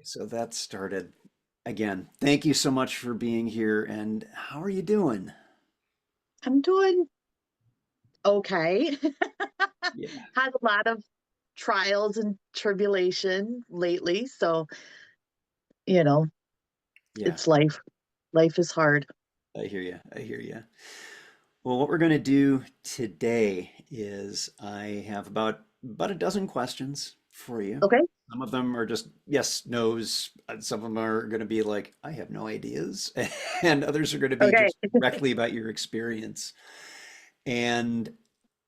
So that started again. Thank you so much for being here. And how are you doing? I'm doing okay. Yeah. Had a lot of trials and tribulation lately, so you know, Yeah. it's life. Life is hard. I hear you. I hear you. Well, what we're going to do today is I have about a dozen questions for you. Okay. Some of them are just yes, no's. Some of them are going to be like, I have no ideas. And others are going to be Okay. just directly about your experience. And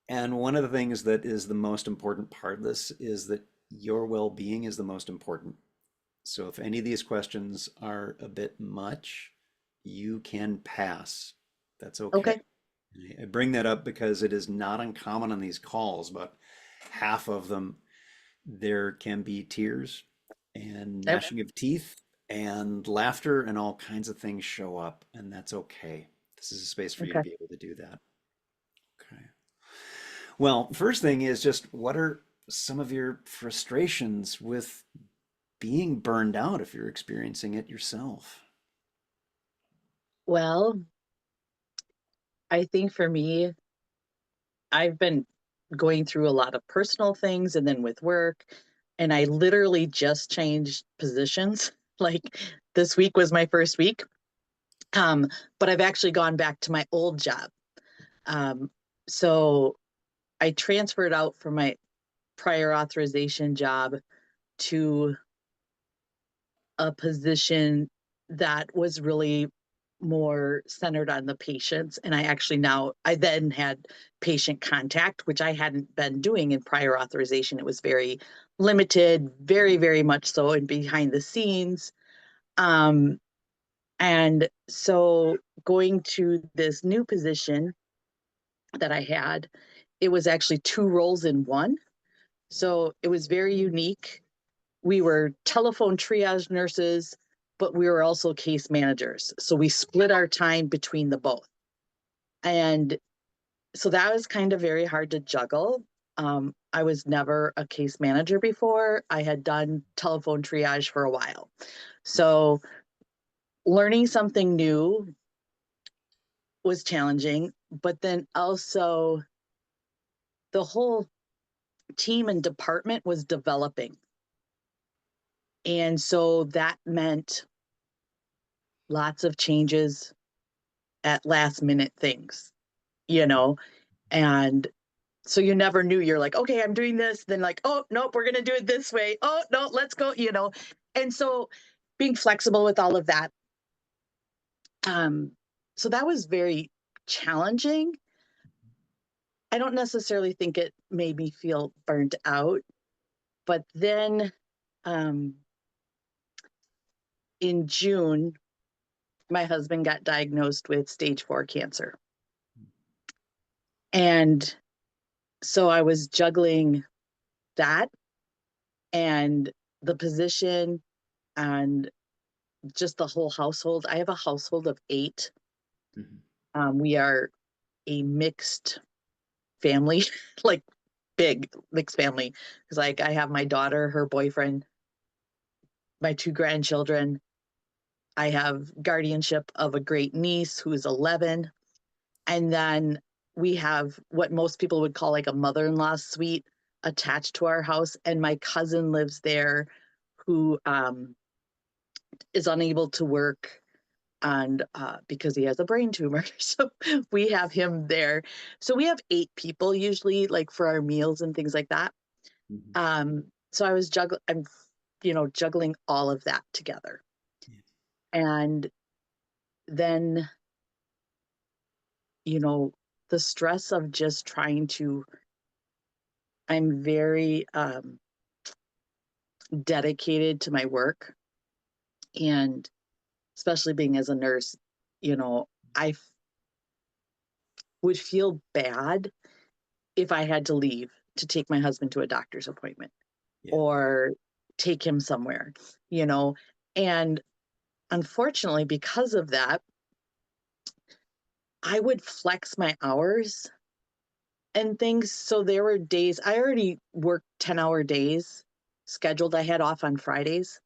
and one of the things that is the most important part of this is that your well-being is the most important. So if any of these questions are a bit much, you can pass. That's okay. Okay. I bring that up because it is not uncommon on these calls, but half of them there can be tears and Yep. gnashing of teeth and laughter and all kinds of things show up, and that's okay. This is a space for you to Okay. be able to do that. Okay. Well, first thing is just what are some of your frustrations with being burned out if you're experiencing it yourself? Well, I think for me, I've been going through a lot of personal things and then with work, and I literally just changed positions. Like this week was my first week. Um, but I've actually gone back to my old job. Um, so I transferred out from my prior authorization job to a position that was really more centered on the patients. And I then had patient contact, which I hadn't been doing in prior authorization. It was very limited, very, very much so, and behind the scenes. Um, and so going to this new position that I had, it was actually two roles in one. So it was very unique. We were telephone triage nurses, but we were also case managers. So we split our time between the both. And so that was kind of very hard to juggle. I was never a case manager before. I had done telephone triage for a while. So learning something new was challenging, but then also the whole team and department was developing. And so that meant lots of changes at last minute things, you know? And so you never knew. You're like, okay, I'm doing this. Then, like, oh, nope, we're going to do it this way. Oh, no, let's go, you know? And so being flexible with all of that. Um, so that was very challenging. I don't necessarily think it made me feel burnt out. But then um, in June, my husband got diagnosed with stage 4 cancer. And so I was juggling that and the position and just the whole household. I have a household of 8. Mhm. We are a mixed family, like big mixed family. Because like I have my daughter, her boyfriend, my 2 grandchildren. I have guardianship of a great niece who's 11. And then we have what most people would call like a mother-in-law suite attached to our house. And my cousin lives there who is unable to work and because he has a brain tumor. So we have him there. So we have 8 people usually, like for our meals and things like that. Mhm. So I'm, juggling all of that together. Yeah. And then, you know, the stress of just I'm very dedicated to my work. And especially being as a nurse, I would feel bad if I had to leave to take my husband to a doctor's appointment Yeah. or take him somewhere, you know. And unfortunately, because of that, I would flex my hours and things. So there were days I already worked 10-hour days scheduled. I had off on Fridays.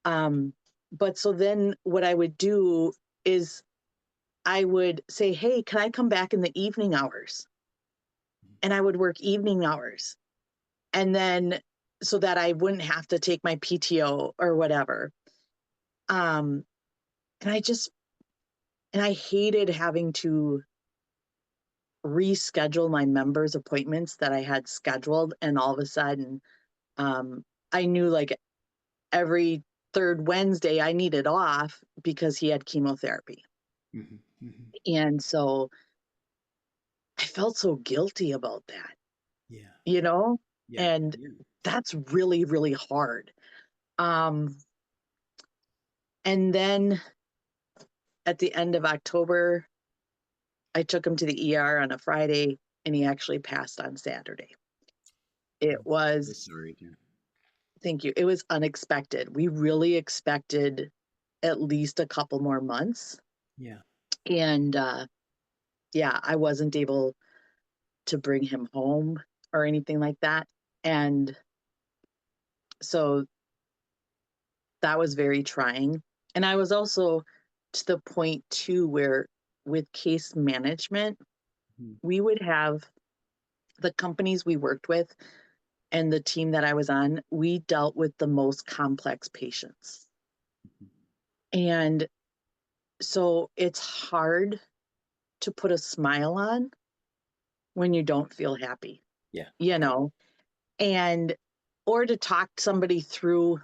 Um, but so then what I would do is I would say, "Hey, can I come back in the evening hours?" And I would work evening hours. And then so that I wouldn't have to take my PTO or whatever. Um, and I hated having to reschedule my members' appointments that I had scheduled. And all of a sudden, um, I knew like every third Wednesday I needed off because he had chemotherapy. Hmm. Hmm. And so I felt so guilty about that, Yeah. you know? Yeah. And Yeah. that's really, really hard. Um, and then at the end of October, I took him to the ER on a Friday and he actually passed on Saturday. It So was, sorry, dear. thank you, it was unexpected. We really expected at least a couple more months. Yeah. And yeah, I wasn't able to bring him home or anything like that. And so that was very trying. And I was also to the point too where with case management, Mhm. we would have the companies we worked with and the team that I was on, we dealt with the most complex patients. And so it's hard to put a smile on when you don't feel happy, Yeah. you Yeah. know, and or to talk somebody through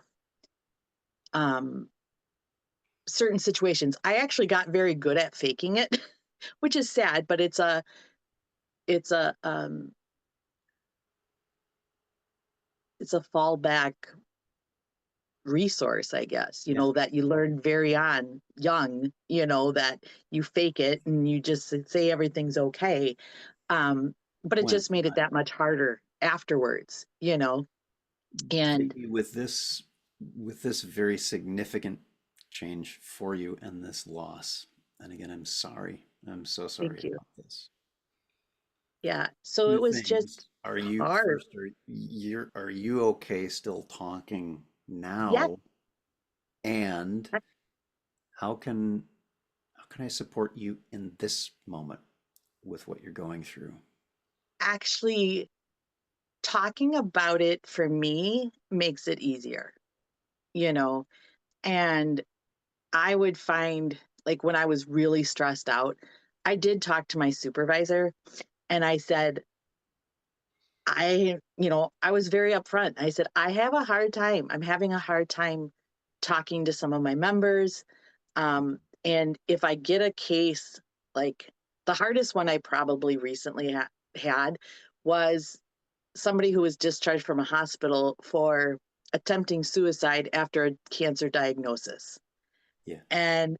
um, certain situations. I actually got very good at faking it, which is sad, but it's a it's a fallback resource, I guess, Yeah. that you learn very on young, that you fake it and you just say everything's okay. Um, but it When just it's made it not. that much harder afterwards. And Vicky, with this very significant change for you and this loss, and again, I'm sorry. I'm so sorry thank you. about this. Yeah. So Two it was just things. Are you hard. first, are you okay still talking Yeah. now? And how can how can I support you in this moment with what you're going through? Actually, talking about it for me makes it easier, you know, and I would find like when I was really stressed out, I did talk to my supervisor and I said, I was very upfront. I said, I have a hard time. I'm having a hard time talking to some of my members. And if I get a case, like the hardest one I probably recently had was somebody who was discharged from a hospital for attempting suicide after a cancer diagnosis. Yeah. And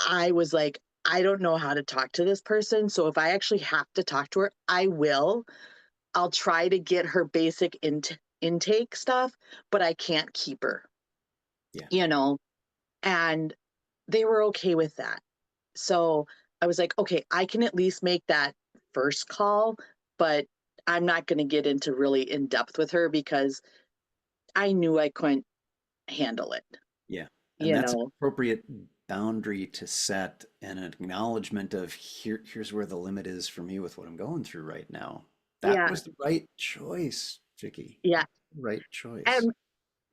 I was like, I don't know how to talk to this person. So if I actually have to talk to her, I will. I'll try to get her basic intake stuff, but I can't keep her, Yeah. you know? And they were okay with that. So I was like, okay, I can at least make that first call, but I'm not going to get into really in depth with her because I knew I couldn't handle it, Yeah. And you that's an know? appropriate boundary to set and an acknowledgement of here's where the limit is for me with what I'm going through right now. That Yeah. was the right choice, Vicky. Yeah. That was the right choice. And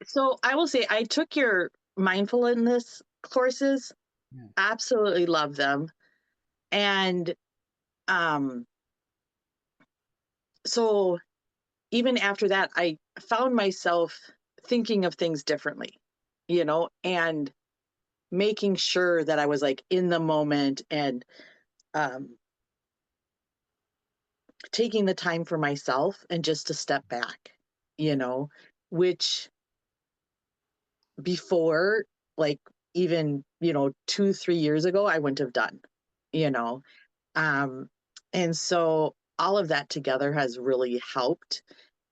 so I will say, I took your mindfulness courses, Yeah. absolutely love them. And um, so even after that, I found myself thinking of things differently, and making sure that I was like in the moment and um, taking the time for myself and just to step back, Yeah. which before, like even, 2, 3 years ago, I wouldn't have done, you know. Um, and so all of that together has really helped.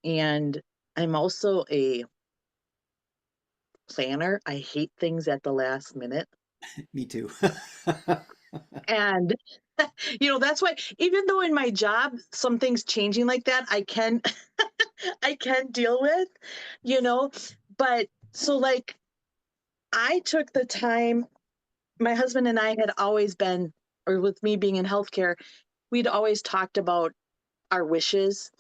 And I'm also a planner. I hate things at the last minute. Me too. And that's why even though in my job some things changing like that, I can I can deal with, you know, but so like I took the time, my husband and I had always been, or with me being in healthcare, we'd always talked about our wishes,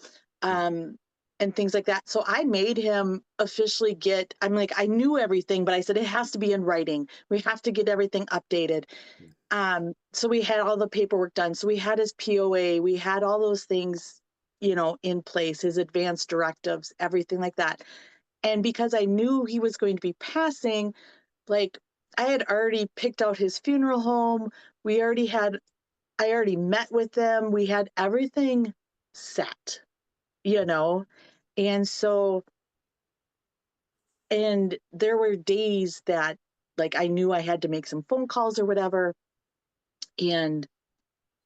Yeah. um, and things like that. So I made him officially get, I'm like, I knew everything, but I said, it has to be in writing. We have to get everything updated. Yeah. So we had all the paperwork done. So we had his POA, we had all those things, in place, his advanced directives, everything like that. And because I knew he was going to be passing, like I had already picked out his funeral home. We already had, I already met with them. We had everything set, you know? And so, and there were days that like I knew I had to make some phone calls or whatever. And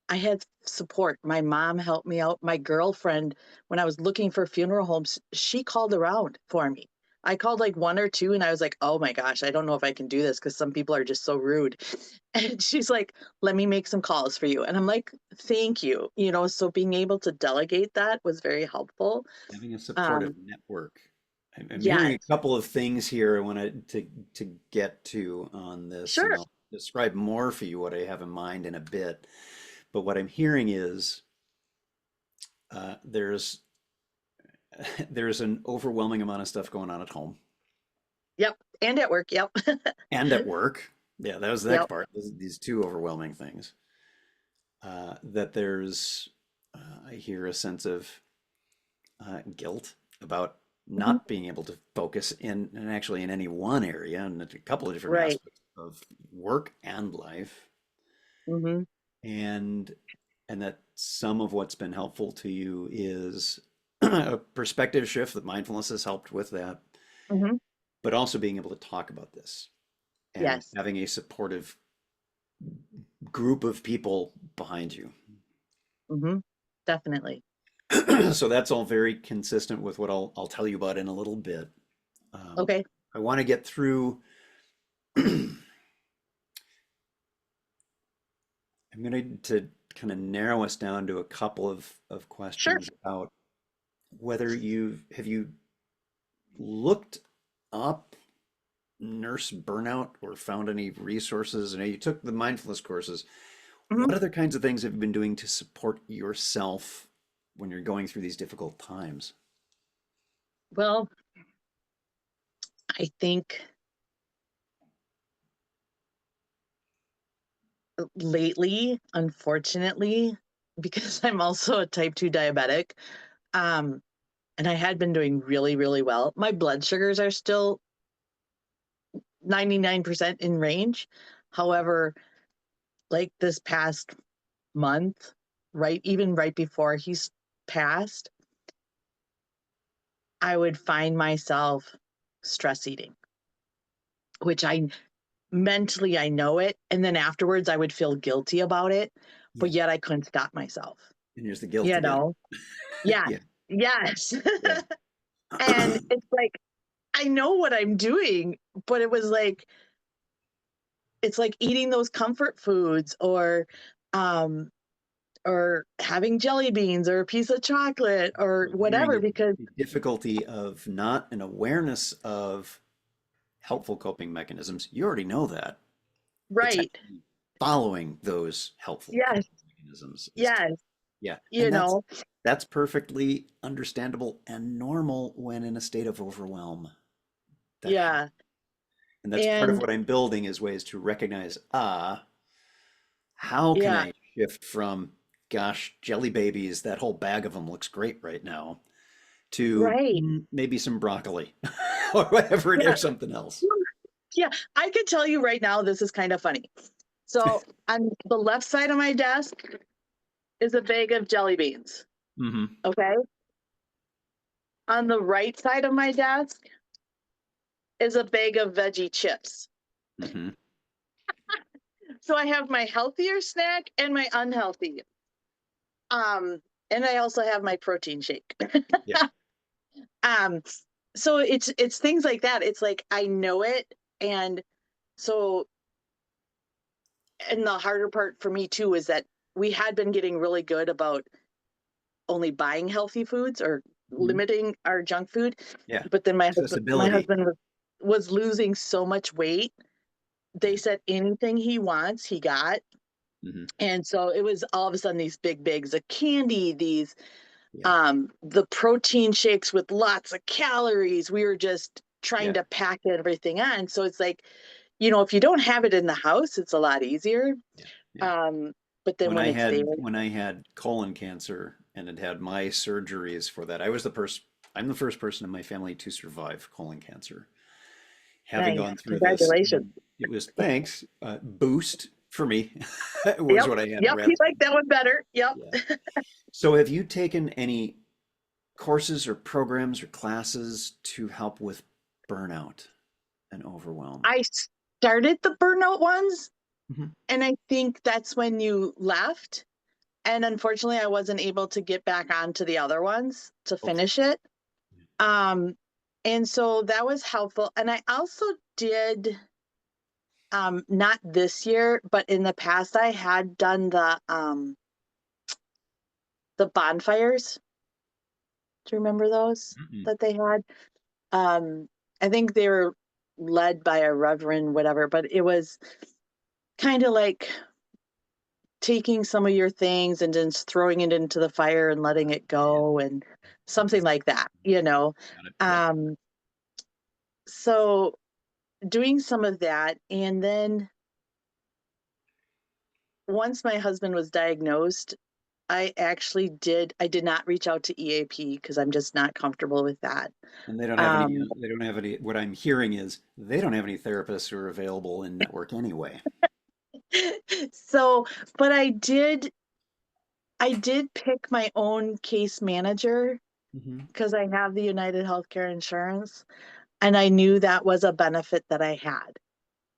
I had support. My mom helped me out. My girlfriend, when I was looking for funeral homes, she called around for me. I called like one or two and I was like, oh my gosh, I don't know if I can do this because some people are just so rude. And she's like, let me make some calls for you. And I'm like, thank you. So being able to delegate that was very helpful. Having a supportive Um, network. I'm hearing a yes, couple of things here I want to get to on this, and sure. I'll describe more for you what I have in mind in a bit. But what I'm hearing is there's there's an overwhelming amount of stuff going on at home Yep. And at work. Yep. and at work. Yeah, that was the next Yep. part. These two overwhelming things. That there's, I hear a sense of guilt about Mhm. not being able to focus in, and actually in any one area, and a couple of different Right. aspects of work and life, Hmm. and that some of what's been helpful to you is a perspective shift that mindfulness has helped with that, Hmm. but also being able to talk about this and Yes. having a supportive group of people behind you. Hmm. Definitely. So that's all very consistent with what I'll tell you about in a little bit. Um, Okay. I want to get through. I'm going to kind of narrow us down to a couple of Sure. questions about whether you looked up nurse burnout or found any resources. I know you took the mindfulness courses. Hmm. What other kinds of things have you been doing to support yourself when you're going through these difficult times? Well, I think lately, unfortunately, because I'm also a type 2 diabetic, um, and I had been doing really, really well. My blood sugars are still 99% in range. However, like this past month, right, even right before he's passed, I would find myself stress eating, which I mentally I know it. And then afterwards I would feel guilty about it, but Yeah. yet I couldn't stop myself, And here's the guilt you again. know? Yeah. Yeah. Yes. Yeah. And it's like, I know what I'm doing, but it was like, it's like eating those comfort foods um, or having jelly beans or a piece of chocolate or I'm hearing whatever, because the difficulty of not an awareness of helpful coping mechanisms. You already know that. It's right. actually following those helpful Yes. coping mechanisms is key. Yes. Yeah. You And know, that's perfectly understandable and normal when in a state of overwhelm. That happens. yeah. And that's part of And what I'm building is ways to recognize, how can yeah, I shift from, gosh, jelly babies, that whole bag of them looks great right now, to right. maybe some broccoli or whatever it Yeah. is, something else. Yeah. I could tell you right now, this is kind of funny. So on the left side of my desk is a bag of jelly beans. Hmm. Okay. On the right side of my desk is a bag of veggie chips. Hmm. So I have my healthier snack and my unhealthy. Um, and I also have my protein shake. Yeah. um, so it's things like that. It's like I know it, and so and the harder part for me too is that we had been getting really good about only buying healthy foods or Hmm. limiting our junk food. Yeah. But then my Accessibility. husband was, was losing so much weight. They Yeah. said anything he wants, he got. Hmm. And so it was all of a sudden these big bags of candy, these Yeah. the protein shakes with lots of calories. We were just trying Yeah. to pack everything on. So it's like, you know, if you don't have it in the house, it's a lot easier. Yeah. Yeah. Um, but then when it's there, When I had colon cancer and had had my surgeries for that, I'm the first person in my family to survive colon cancer. Having nice. gone through this, Congratulations. and it was thanks, boost for me was Yep. what I had Yep. You read. like that one better. Yep. Yeah. So have you taken any courses or programs or classes to help with burnout and overwhelm? I started the burnout ones, Mhm. and I think that's when you left. And unfortunately, I wasn't able to get back onto the other ones to Okay. finish it. Um, and so that was helpful. And I also did, not this year, but in the past, I had done the bonfires. Do you remember those Mm-mm. that they had? Um, I think they were led by a reverend, whatever, but it was kind of like taking some of your things and just throwing it into the fire and letting it Yeah. go and Okay. something like that, you know. Got it. Yep. Um, so doing some of that, and then once my husband was diagnosed, I did not reach out to EAP because I'm just not comfortable with that. And they don't have any, Um, they don't have any, what I'm hearing is they don't have any therapists who are available in network anyway. so, but I did pick my own case manager Hmm. because I have the United Healthcare insurance, and I knew that was a benefit that I had.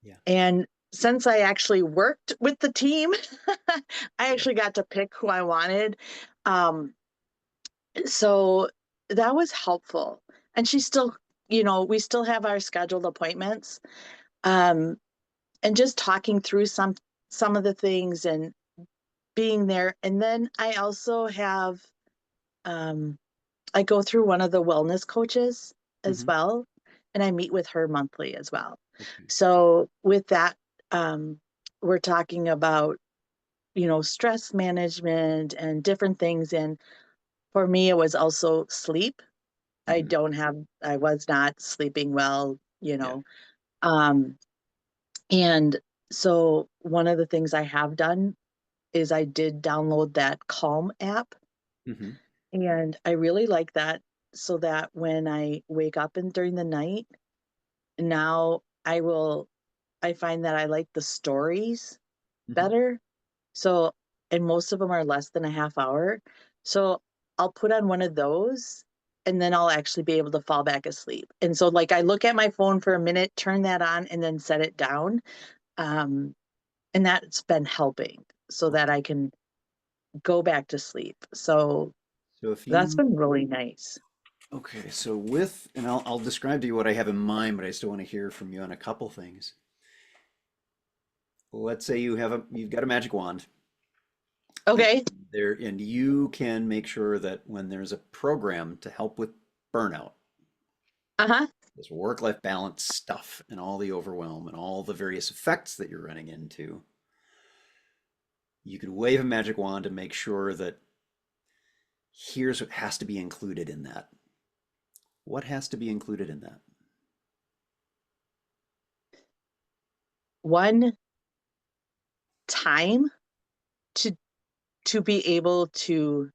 Yeah. And since I actually worked with the team, I Sure. actually got to pick who I wanted. Um, so that was helpful. And she still, you know, we still have our scheduled appointments. Um, and just talking through some of the things and being there. And then I also have um I go through one of the wellness coaches as Hmm. well, and I meet with her monthly as well. Okay. So with that, um, we're talking about, you know, stress management and different things. And for me, it was also sleep. Hmm. I was not sleeping well, you Yeah. know. Um, and so one of the things I have done is I did download that Calm app. Hmm. And I really like that so that when I wake up in during the night, now I find that I like the stories Hmm. better. So, and most of them are less than a half hour. So I'll put on one of those and then I'll actually be able to fall back asleep. And so like I look at my phone for a minute, turn that on and then set it down. Um, and that's been helping so that Okay. I can go back to sleep. So So if that's you, been really nice. okay, so with, and I'll describe to you what I have in mind, but I still want to hear from you on a couple things. Let's say you've got a magic wand and Okay. and you can make sure that when there's a program to help with burnout, Uh-huh. this work-life balance stuff and all the overwhelm and all the various effects that you're running into, you could wave a magic wand and make sure that here's what has to be included in that. What has to be included in that? One time to be able to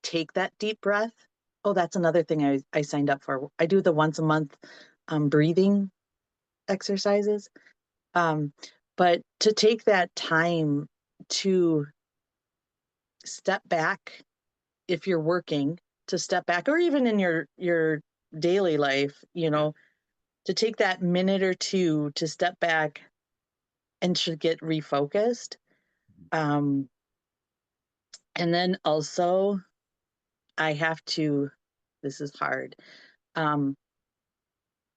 take that deep breath. Oh, that's another thing I signed up for. I do the once a month breathing exercises. Um, but to take that time to step back if you're working, to step back, or even in your daily life, you Yeah. know, to take that minute or two to step back and to get refocused. Um, and then also I have to, this is hard. Um,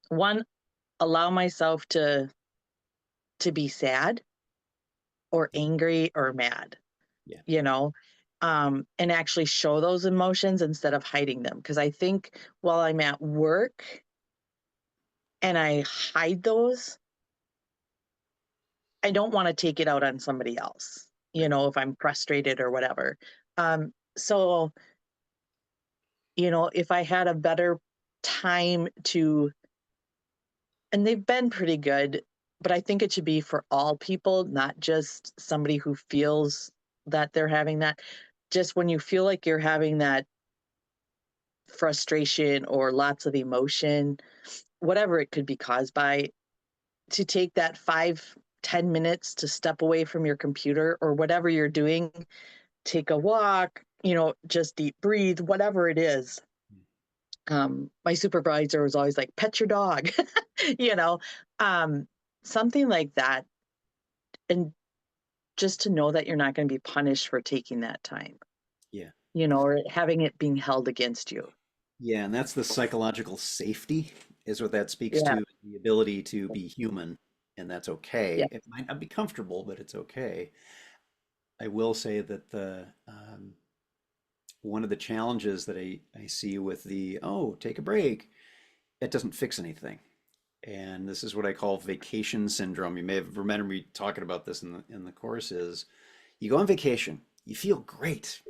one, allow myself to be sad or Yeah. angry or mad, Yeah. you know, and actually show those emotions instead of hiding them. Because I think while I'm at work and I hide those, I don't want to take it out on somebody else, Right. if I'm frustrated or whatever. So, if I had a better time to, and they've been pretty good, but I think it should be for all people, not just somebody who feels that they're having that. Just when you feel like you're having that frustration or lots of emotion, whatever it could be caused by, to take that 5-10 minutes to step away from your computer or whatever you're doing, take a walk, just deep breathe, whatever it is. My supervisor was always like, pet your dog, you know, um, something like that. And just to know that you're not going to be punished for taking that time, Yeah. or having it being held against you. Yeah, and that's the psychological safety is what that speaks Yeah. to, the ability to be human, and that's Yeah. okay. It might not be comfortable, but it's okay. I will say that the one of the challenges that I see with the, oh, take a break, it doesn't fix anything. And this is what I call vacation syndrome. You may have remembered me talking about this in the course is you go on vacation, you feel great.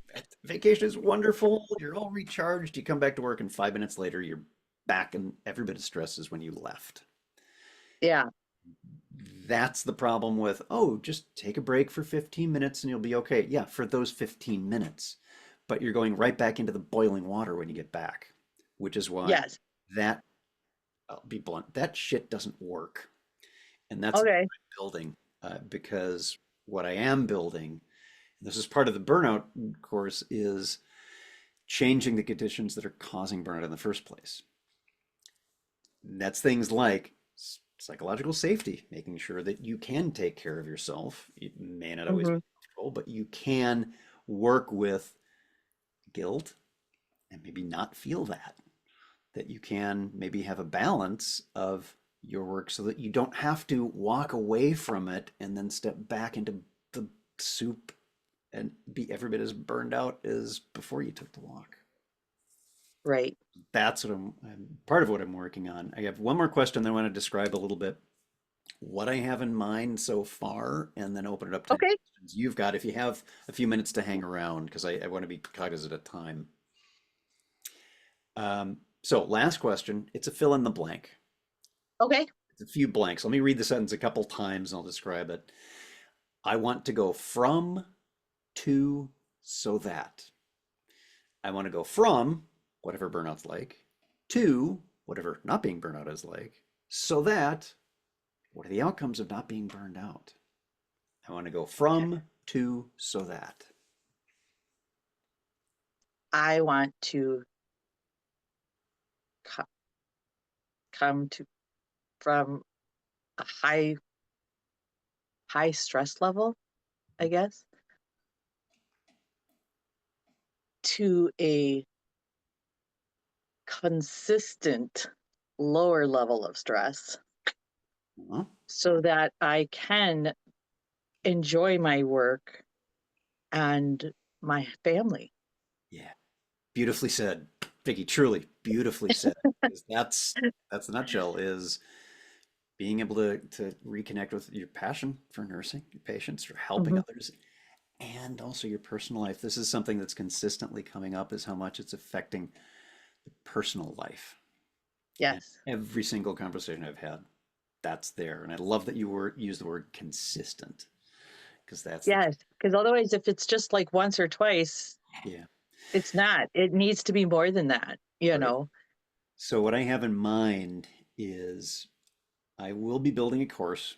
Vacation is wonderful. You're all recharged. You come back to work, and 5 minutes later, you're back, and every bit of stress is when you left. Yeah. That's the problem with, oh, just take a break for 15 minutes and you'll be okay. Yeah, for those 15 minutes. But you're going right back into the boiling water when you get back, which is why Yes. that, I'll be blunt, that shit doesn't work. And that's not Okay. what I'm building because what I am building, and this is part of the burnout course, is changing the conditions that are causing burnout in the first place. And that's things like psychological safety, making sure that you can take care of yourself. It may not always be Hmm. comfortable, but you can work with guilt and maybe not feel that. That you can maybe have a balance of your work so that you don't have to walk away from it and then step back into the soup and be every bit as burned out as before you took the walk. Right. That's what part of what I'm working on. I have one more question that I want to describe a little bit what I have in mind so far and then open it up to any Okay. questions you've got if you have a few minutes to hang around because I want to be cognizant of time. So last question, it's a fill in the blank. Okay. It's a few blanks. Let me read the sentence a couple times and I'll describe it. I want to go from to so that. I want to go from whatever burnout's like to whatever not being burnout is like so that what are the outcomes of not being burned out? I want to go Okay. from to so that. I want to co- come to from a high stress level, I guess, to a consistent lower level of stress Uh-huh. so that I can enjoy my work and my family. Yeah, beautifully said, Vicki. Truly, beautifully said. Because that's the nutshell. Is being able to reconnect with your passion for nursing, your patients, for helping Hmm. others, and also your personal life. This is something that's consistently coming up: is how much it's affecting the personal life. And Yes. every single conversation I've had, that's there. And I love that you use the word consistent because that's the key. Yes. Because otherwise, if it's just like once or twice, Yeah, it's not. It needs to be more than that, you right. know? So what I have in mind is I will be building a course.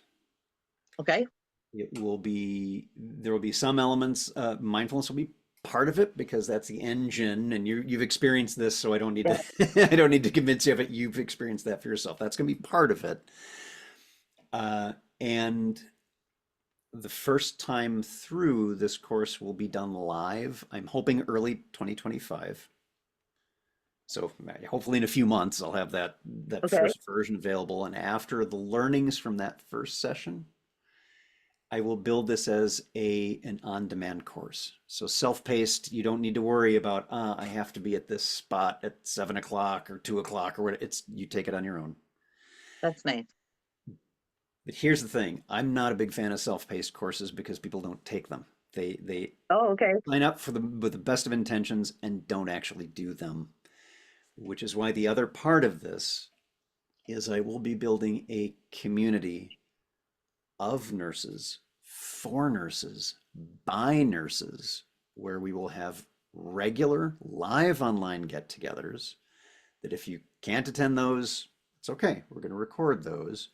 Okay. It will be there will be some elements. Mindfulness will be part of it because that's the engine, and you've experienced this, so I don't need Yeah. to I don't need to convince you of it. You've experienced that for yourself. That's going to be part of it. And the first time through this course will be done live. I'm hoping early 2025. So hopefully in a few months I'll have that Okay. first version available. And after the learnings from that first session, I will build this as an on-demand course. So self-paced, you don't need to worry about I have to be at this spot at 7 o'clock or 2 o'clock or what. It's you take it on your own. That's nice. But here's the thing, I'm not a big fan of self-paced courses because people don't take them. They Oh, okay. sign up for them with the best of intentions and don't actually do them, which is why the other part of this is I will be building a community of nurses, for nurses, by nurses, where we will have regular live online get-togethers that if you can't attend those, it's okay. We're going to record those.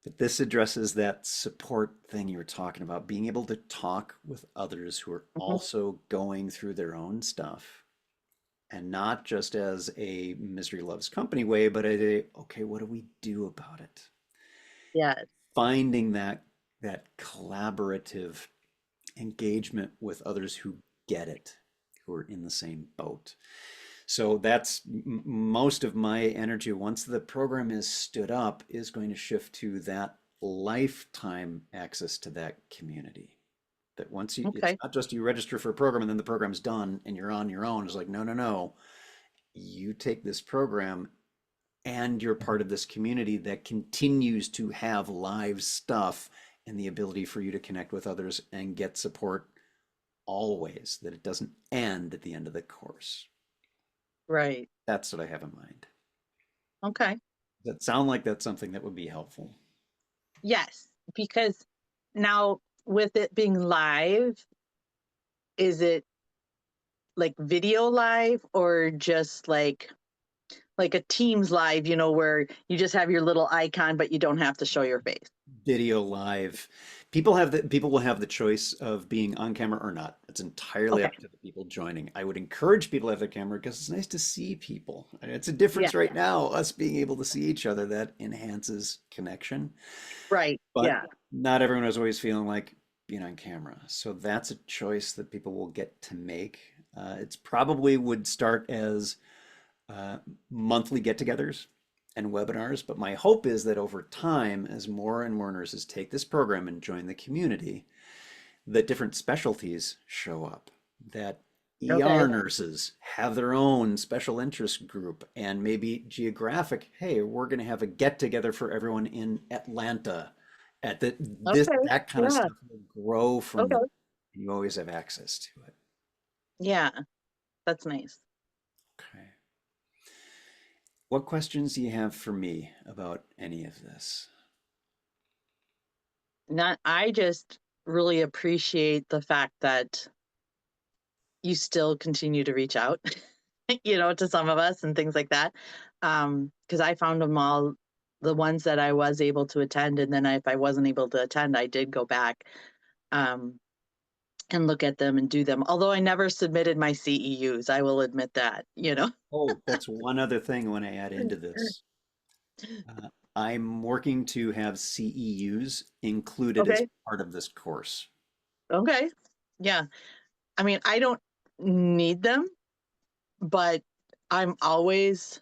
But this addresses that support thing you were talking about, being able to talk with others who are Mhm. also going through their own stuff and not just as a misery loves company way, but a, okay, what do we do about it? Yes. Finding that collaborative engagement with others who get it, who are in the same boat. So that's most of my energy once the program is stood up is going to shift to that lifetime access to that community. That once you, it's Okay. not just you register for a program and then the program's done and you're on your own. It's like, no, no, no. You take this program and you're part of this community that continues to have live stuff and the ability for you to connect with others and get support always, that it doesn't end at the end of the course. Right. That's what I have in mind. Okay. Does that sound like that's something that would be helpful? Yes, because now with it being live, is it like video live or just like a Teams live, where you just have your little icon but you don't have to show your face? Video live. People will have the choice of being on camera or not. It's entirely Okay. up to the people joining. I would encourage people to have their camera because it's nice to see people. And it's a Yeah. difference right now, us being able to see each other that enhances connection. Right. But Yeah. not everyone is always feeling like being on camera. So that's a choice that people will get to make. It's probably would start as uh, monthly get-togethers and webinars. But my hope is that over time, as more and more nurses take this program and join the community, that different specialties show up, that Okay. ER nurses have their own special interest group and maybe geographic, hey, we're going to have a get together for everyone in Atlanta at Okay. that kind of Yeah. stuff will grow from Okay. that. You always have access to it. Yeah. That's nice. Okay. What questions do you have for me about any of this? Not I just really appreciate the fact that you still continue to reach out, to some of us and things like that. Because I found them all, the ones that I was able to attend, and then if I wasn't able to attend, I did go back um, and look at them and do them. Although I never submitted my CEUs, I will admit that. Oh, that's one other thing I want to add into this. I'm working to have CEUs included as Okay. part of this course. Okay. Yeah. I mean, I don't need them, but I'm always,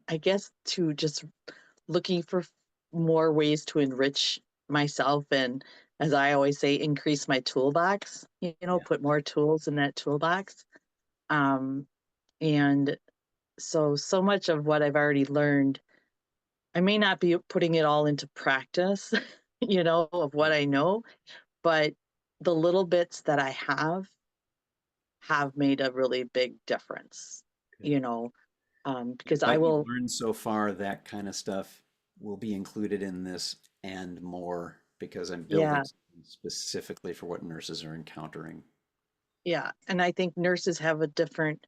I guess, to just looking for more ways to enrich myself and, as I always say, increase my toolbox, Yeah. put more tools in that toolbox. Um, and so much of what I've already learned, I may not be putting it all into practice, of what Yeah. I know, but the little bits that I have made a really big difference, Good. you know, because I What you've will, learned so far, that kind of stuff will be included in this and more because I'm building yeah, something specifically for what nurses are encountering. yeah. And I think nurses have a different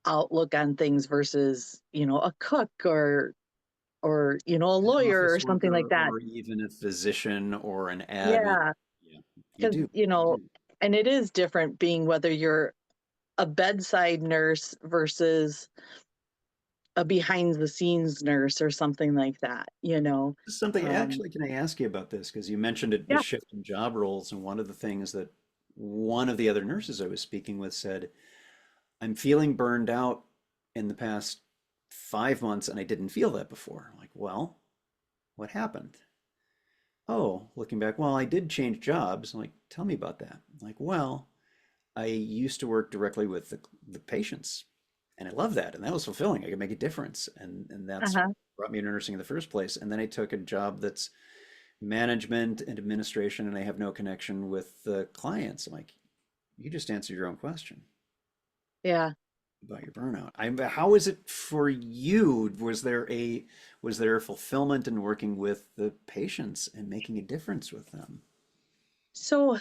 outlook on things versus, a cook or, a An lawyer office or something like worker that. or even a physician or an admin. Yeah. Yeah, you Because, do. You do. and it is different being whether you're a bedside nurse versus a behind the scenes nurse or something like that. This is something, Um, actually, can I ask you about this? Because you mentioned a yeah. shift in job roles, and one of the things that one of the other nurses I was speaking with said, I'm feeling burned out in the past 5 months, and I didn't feel that before. I'm like, well, what happened? Oh, looking back, well, I did change jobs. I'm like, tell me about that. I'm like, well, I used to work directly with the patients, And I love that. And that was fulfilling. I could make a difference. And that's what Uh-huh. brought me to nursing in the first place. And then I took a job that's management and administration, and I have no connection with the clients. I'm like, you just answered your own question Yeah. about your burnout. How is it for you? Was there a fulfillment in working with the patients and making a difference with them? So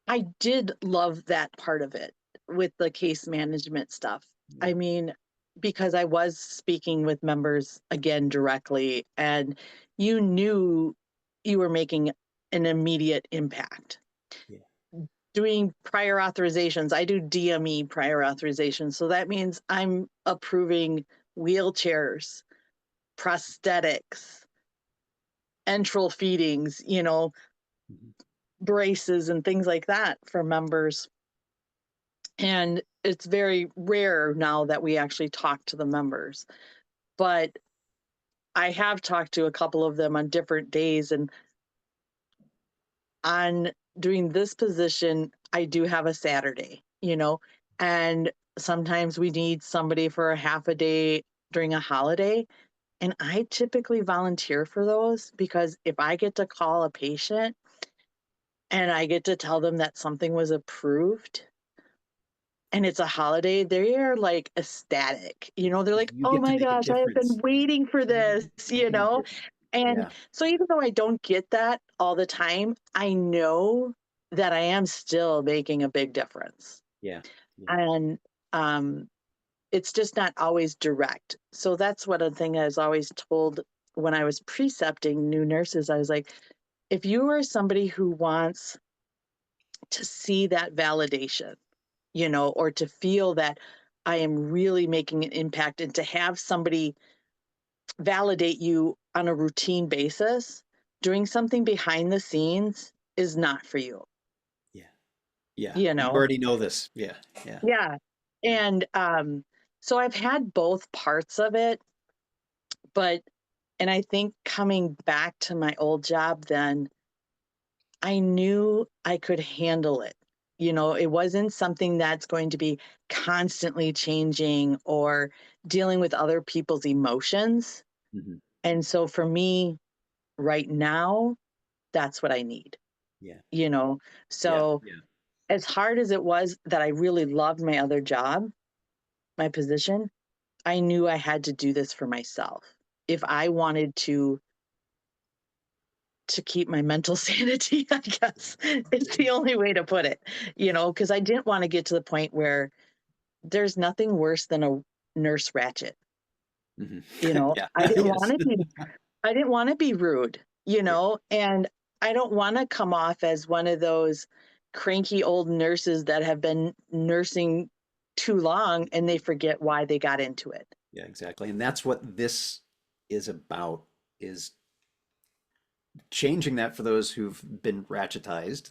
I did love that part of it with the case management stuff. Yeah, I mean, because I was speaking with members again directly, and you knew you were making an immediate impact. yeah, Doing prior authorizations, I do DME prior authorizations. So that means I'm approving wheelchairs, prosthetics, enteral feedings, mhm, braces, and things like that for members. And it's very rare now that we actually talk to the members. But I have talked to a couple of them on different days. And on doing this position, I do have a Saturday, and sometimes we need somebody for a half a day during a holiday. And I typically volunteer for those because if I get to call a patient and I get to tell them that something was approved and it's a holiday, they are like ecstatic. They're yeah. like, You oh get to my make a gosh, I have been difference. waiting for Yeah, this, making a difference. And Yeah, so even though I don't get that all the time, I know that I am still making a big difference. yeah, yeah. And um, it's just not always direct. So that's what a thing I was always told when I was precepting new nurses. I was like, if you are somebody who wants to see that validation, or to feel that I am really making an impact and to have somebody validate you on a routine basis, doing something behind the scenes is not for you, Yeah. Yeah. you You know? already know this. Yeah. Yeah. Yeah. Yeah. And so I've had both parts of it, but, and I think coming back to my old job then, I knew I could handle it. It wasn't something that's going to be constantly changing or dealing with other people's emotions. Hmm. And so for me right now, that's what I need, Yeah. you know? Yeah. So Yeah. as hard as it was that I really loved my other job, my position, I knew I had to do this for myself. If I wanted to keep my mental sanity, I guess it's the only way to put it, because I didn't want to get to the point where there's nothing worse than a nurse ratchet. Hmm. Yeah. I didn't want Yes. to be I didn't want to be rude, Yeah. and I don't want to come off as one of those cranky old nurses that have been nursing too long and they forget why they got into it. Yeah, exactly. And that's what this is about, is changing that for those who've been ratchetized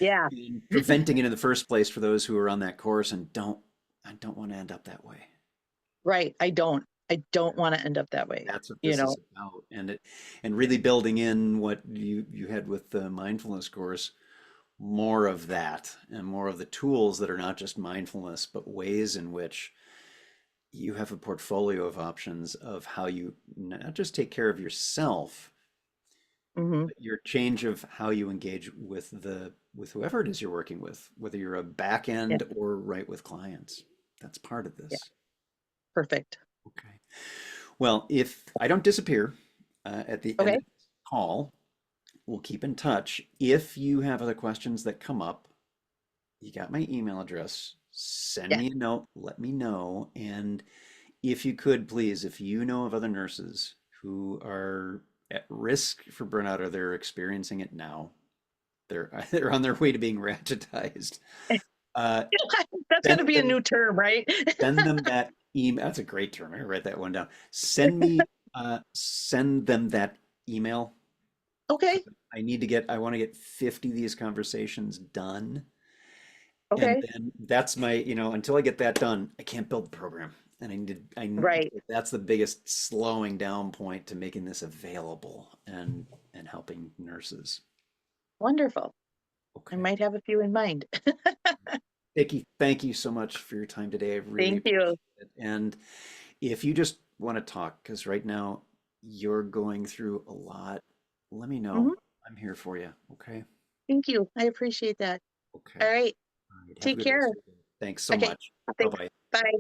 Yeah, and preventing it in the first place for those who are on that course and I don't want to end up that way. right. I Yeah. don't want to end up that way, That's what you this know. is about. And really building in what you had with the mindfulness course, more of that and more of the tools that are not just mindfulness, but ways in which you have a portfolio of options of how you not just take care of yourself, Hmm. but your change of how you engage with whoever it is you're working with, whether you're a back Yeah, end or right with clients. That's part of yeah, this. perfect. Okay. Well, if I don't disappear at the end Okay. of this call, we'll keep in touch. If you have other questions that come up, you got my email address. Send Yeah. me a note, let me know. And if you could, please, if you know of other nurses who are at risk for burnout or they're experiencing it now, they're on their way to being ratchetized. Uh, That's going send to be a them new term, right? send them that email. That's a great term. I write that one down. Send them that email. Okay. I want to get 50 of these conversations done. And Okay. then that's until I get that done, I can't build the program. And Right. that's the biggest slowing down point to making this available and helping nurses. Wonderful. I Okay. might have a few in mind. Vicki, thank you so much for your time today. I really Thank you. appreciate it. And if you just want to talk, because right now you're going through a lot, let me Hmm. know. I'm here for you. Okay. Thank you. I appreciate that. All Okay. right. All right. Have a Take good care. rest of your day. Thanks so Okay. much. Bye Thanks. bye. Bye.